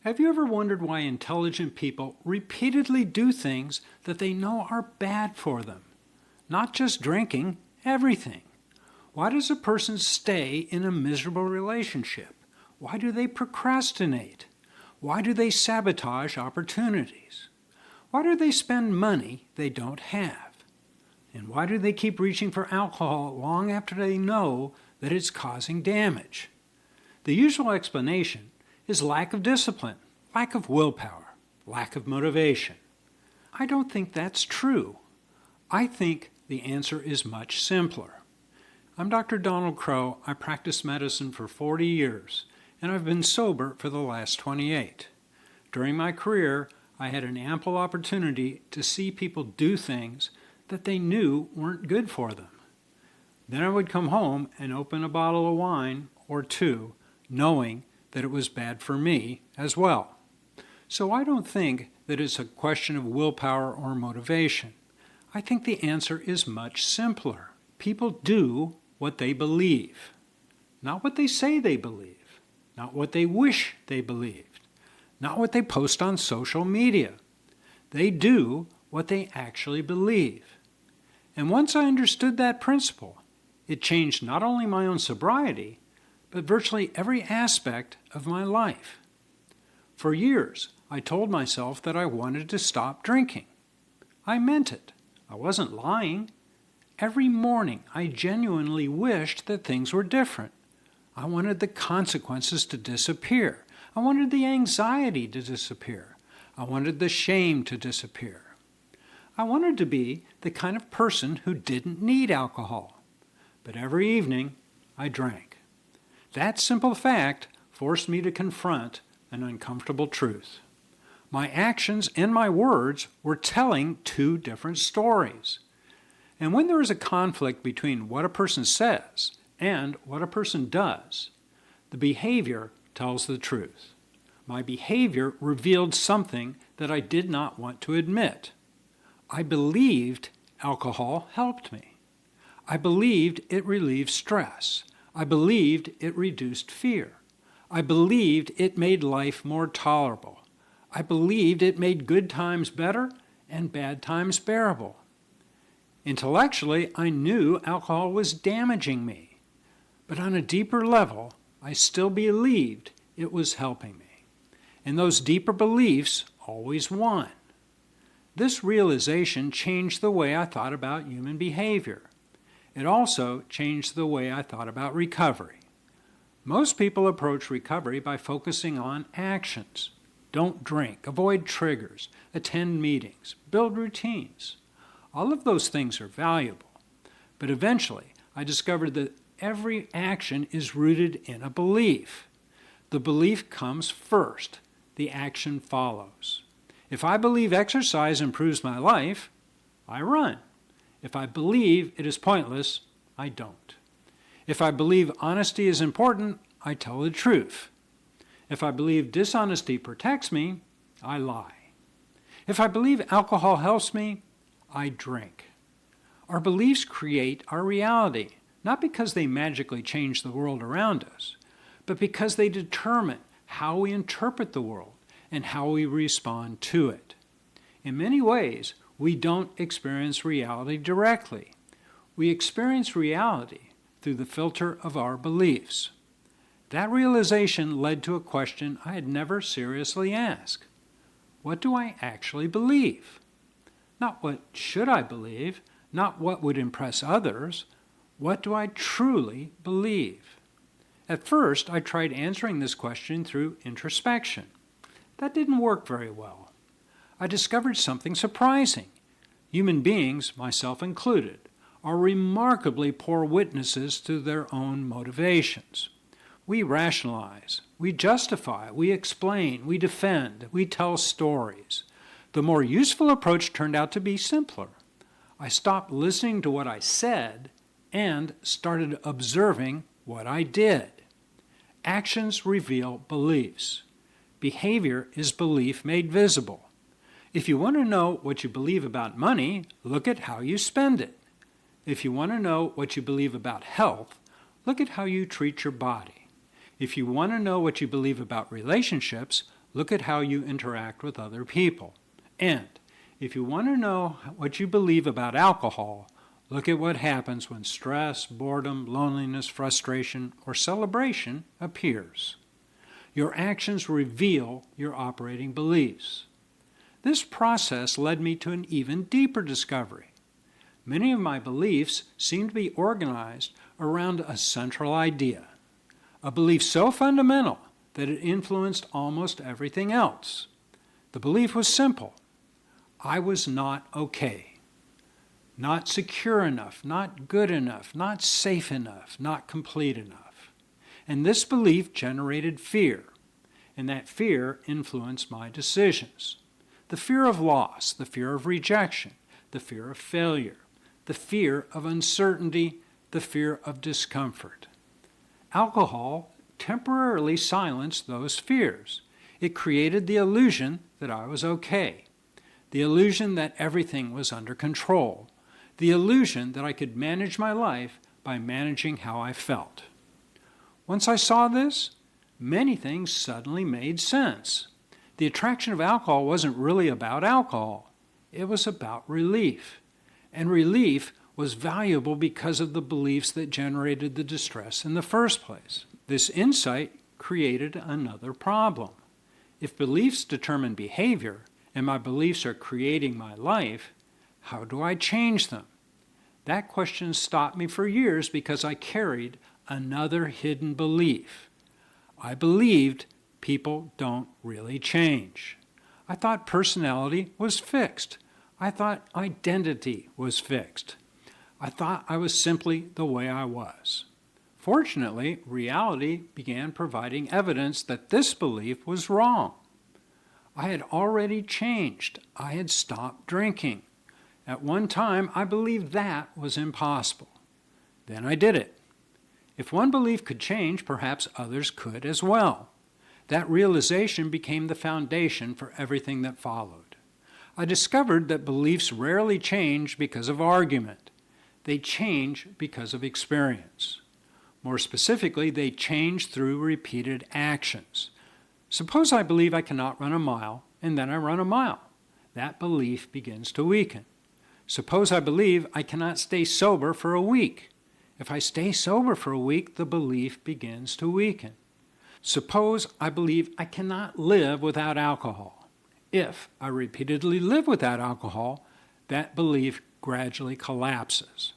Have you ever wondered why intelligent people repeatedly do things that they know are bad for them? Not just drinking, everything. Why does a person stay in a miserable relationship? Why do they procrastinate? Why do they sabotage opportunities? Why do they spend money they don't have? And why do they keep reaching for alcohol long after they know that it's causing damage? The usual explanation is lack of discipline, lack of willpower, lack of motivation. I don't think that's true. I think the answer is much simpler. I'm Dr. Donald Crow. I practiced medicine for 40 years, and I've been sober for the last 28. During my career, I had an ample opportunity to see people do things that they knew weren't good for them. Then I would come home and open a bottle of wine or two, knowing that it was bad for me as well. So I don't think that it's a question of willpower or motivation. I think the answer is much simpler. People do what they believe, not what they say they believe, not what they wish they believed, not what they post on social media. They do what they actually believe. And once I understood that principle, it changed not only my own sobriety, but virtually every aspect of my life. For years, I told myself that I wanted to stop drinking. I meant it. I wasn't lying. Every morning, I genuinely wished that things were different. I wanted the consequences to disappear. I wanted the anxiety to disappear. I wanted the shame to disappear. I wanted to be the kind of person who didn't need alcohol. But every evening, I drank. That simple fact forced me to confront an uncomfortable truth. My actions and my words were telling two different stories. And when there is a conflict between what a person says and what a person does, the behavior tells the truth. My behavior revealed something that I did not want to admit. I believed alcohol helped me. I believed it relieved stress. I believed it reduced fear. I believed it made life more tolerable. I believed it made good times better and bad times bearable. Intellectually, I knew alcohol was damaging me. But on a deeper level, I still believed it was helping me. And those deeper beliefs always won. This realization changed the way I thought about human behavior. It also changed the way I thought about recovery. Most people approach recovery by focusing on actions. Don't drink, avoid triggers, attend meetings, build routines. All of those things are valuable. But eventually, I discovered that every action is rooted in a belief. The belief comes first. The action follows. If I believe exercise improves my life, I run. If I believe it is pointless, I don't. If I believe honesty is important, I tell the truth. If I believe dishonesty protects me, I lie. If I believe alcohol helps me, I drink. Our beliefs create our reality, not because they magically change the world around us, but because they determine how we interpret the world and how we respond to it. In many ways, we don't experience reality directly. We experience reality through the filter of our beliefs. That realization led to a question I had never seriously asked. What do I actually believe? Not what should I believe, not what would impress others. What do I truly believe? At first, I tried answering this question through introspection. That didn't work very well. I discovered something surprising. Human beings, myself included, are remarkably poor witnesses to their own motivations. We rationalize, we justify, we explain, we defend, we tell stories. The more useful approach turned out to be simpler. I stopped listening to what I said and started observing what I did. Actions reveal beliefs. Behavior is belief made visible. If you want to know what you believe about money, look at how you spend it. If you want to know what you believe about health, look at how you treat your body. If you want to know what you believe about relationships, look at how you interact with other people. And if you want to know what you believe about alcohol, look at what happens when stress, boredom, loneliness, frustration, or celebration appears. Your actions reveal your operating beliefs. This process led me to an even deeper discovery. Many of my beliefs seem to be organized around a central idea, a belief so fundamental that it influenced almost everything else. The belief was simple. I was not okay. Not secure enough, not good enough, not safe enough, not complete enough. And this belief generated fear, and that fear influenced my decisions. The fear of loss, the fear of rejection, the fear of failure, the fear of uncertainty, the fear of discomfort. Alcohol temporarily silenced those fears. It created the illusion that I was okay, the illusion that everything was under control, the illusion that I could manage my life by managing how I felt. Once I saw this, many things suddenly made sense. The attraction of alcohol wasn't really about alcohol. It was about relief. And relief was valuable because of the beliefs that generated the distress in the first place. This insight created another problem. If beliefs determine behavior, and my beliefs are creating my life, how do I change them? That question stopped me for years because I carried another hidden belief. I believed people don't really change. I thought personality was fixed. I thought identity was fixed. I thought I was simply the way I was. Fortunately, reality began providing evidence that this belief was wrong. I had already changed. I had stopped drinking. At one time, I believed that was impossible. Then I did it. If one belief could change, perhaps others could as well. That realization became the foundation for everything that followed. I discovered that beliefs rarely change because of argument. They change because of experience. More specifically, they change through repeated actions. Suppose I believe I cannot run a mile, and then I run a mile. That belief begins to weaken. Suppose I believe I cannot stay sober for a week. If I stay sober for a week, the belief begins to weaken. Suppose I believe I cannot live without alcohol. If I repeatedly live without alcohol, that belief gradually collapses.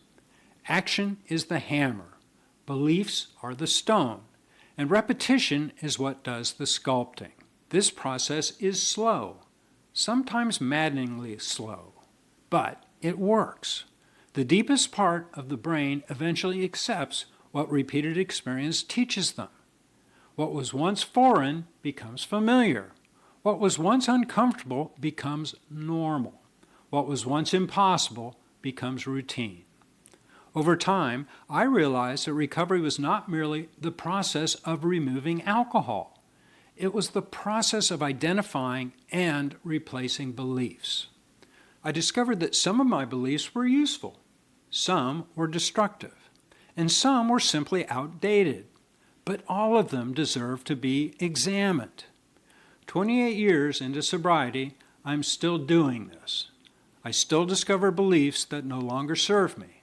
Action is the hammer. Beliefs are the stone. And repetition is what does the sculpting. This process is slow, sometimes maddeningly slow, but it works. The deepest part of the brain eventually accepts what repeated experience teaches them. What was once foreign becomes familiar. What was once uncomfortable becomes normal. What was once impossible becomes routine. Over time, I realized that recovery was not merely the process of removing alcohol. It was the process of identifying and replacing beliefs. I discovered that some of my beliefs were useful, some were destructive, and some were simply outdated. But all of them deserve to be examined. 28 years into sobriety, I'm still doing this. I still discover beliefs that no longer serve me.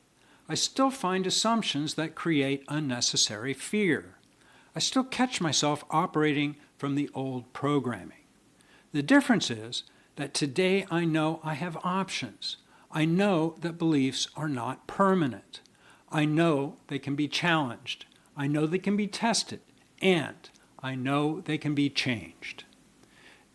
I still find assumptions that create unnecessary fear. I still catch myself operating from the old programming. The difference is that today I know I have options. I know that beliefs are not permanent. I know they can be challenged. I know they can be tested, and I know they can be changed.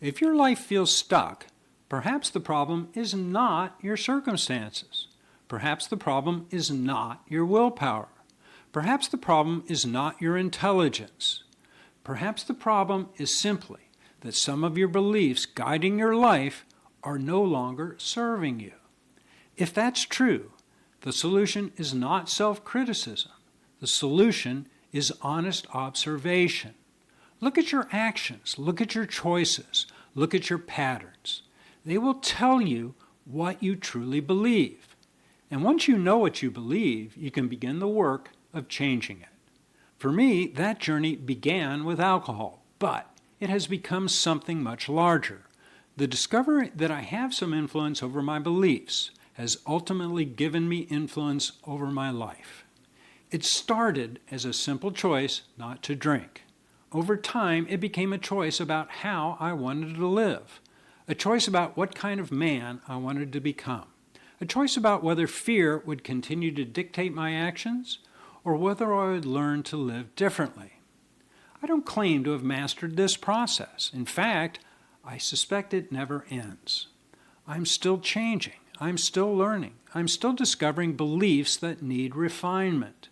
If your life feels stuck, perhaps the problem is not your circumstances. Perhaps the problem is not your willpower. Perhaps the problem is not your intelligence. Perhaps the problem is simply that some of your beliefs guiding your life are no longer serving you. If that's true, the solution is not self-criticism. The solution is honest observation. Look at your actions, look at your choices, look at your patterns. They will tell you what you truly believe. And once you know what you believe, you can begin the work of changing it. For me, that journey began with alcohol, but it has become something much larger. The discovery that I have some influence over my beliefs has ultimately given me influence over my life. It started as a simple choice not to drink. Over time, it became a choice about how I wanted to live, a choice about what kind of man I wanted to become, a choice about whether fear would continue to dictate my actions or whether I would learn to live differently. I don't claim to have mastered this process. In fact, I suspect it never ends. I'm still changing. I'm still learning. I'm still discovering beliefs that need refinement.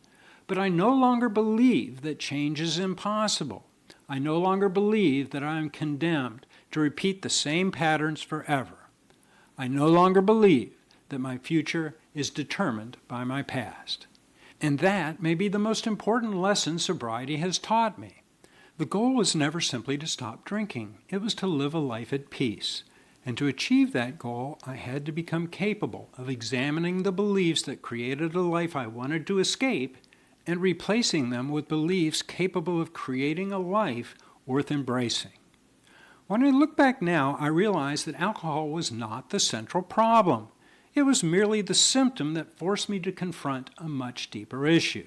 But I no longer believe that change is impossible. I no longer believe that I am condemned to repeat the same patterns forever. I no longer believe that my future is determined by my past. And that may be the most important lesson sobriety has taught me. The goal was never simply to stop drinking. It was to live a life at peace. And to achieve that goal, I had to become capable of examining the beliefs that created a life I wanted to escape and replacing them with beliefs capable of creating a life worth embracing. When I look back now, I realize that alcohol was not the central problem. It was merely the symptom that forced me to confront a much deeper issue.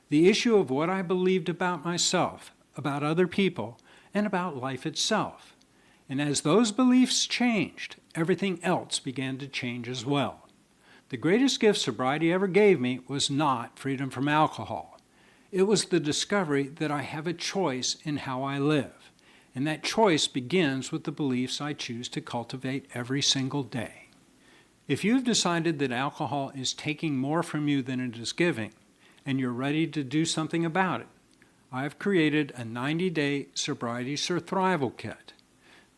The issue of what I believed about myself, about other people, and about life itself. And as those beliefs changed, everything else began to change as well. The greatest gift sobriety ever gave me was not freedom from alcohol. It was the discovery that I have a choice in how I live. And that choice begins with the beliefs I choose to cultivate every single day. If you've decided that alcohol is taking more from you than it is giving, and you're ready to do something about it, I've created a 90-day sobriety survival kit.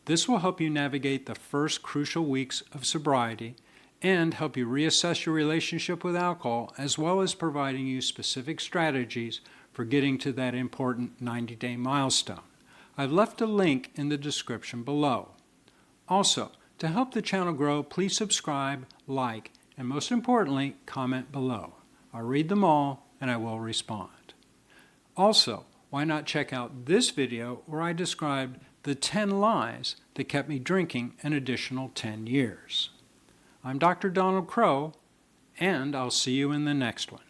This will help you navigate the first crucial weeks of sobriety and help you reassess your relationship with alcohol, as well as providing you specific strategies for getting to that important 90-day milestone. I've left a link in the description below. Also, to help the channel grow, please subscribe, like, and most importantly, comment below. I'll read them all and I will respond. Also, why not check out this video where I described the 10 lies that kept me drinking an additional 10 years. I'm Dr. Donald Crow, and I'll see you in the next one.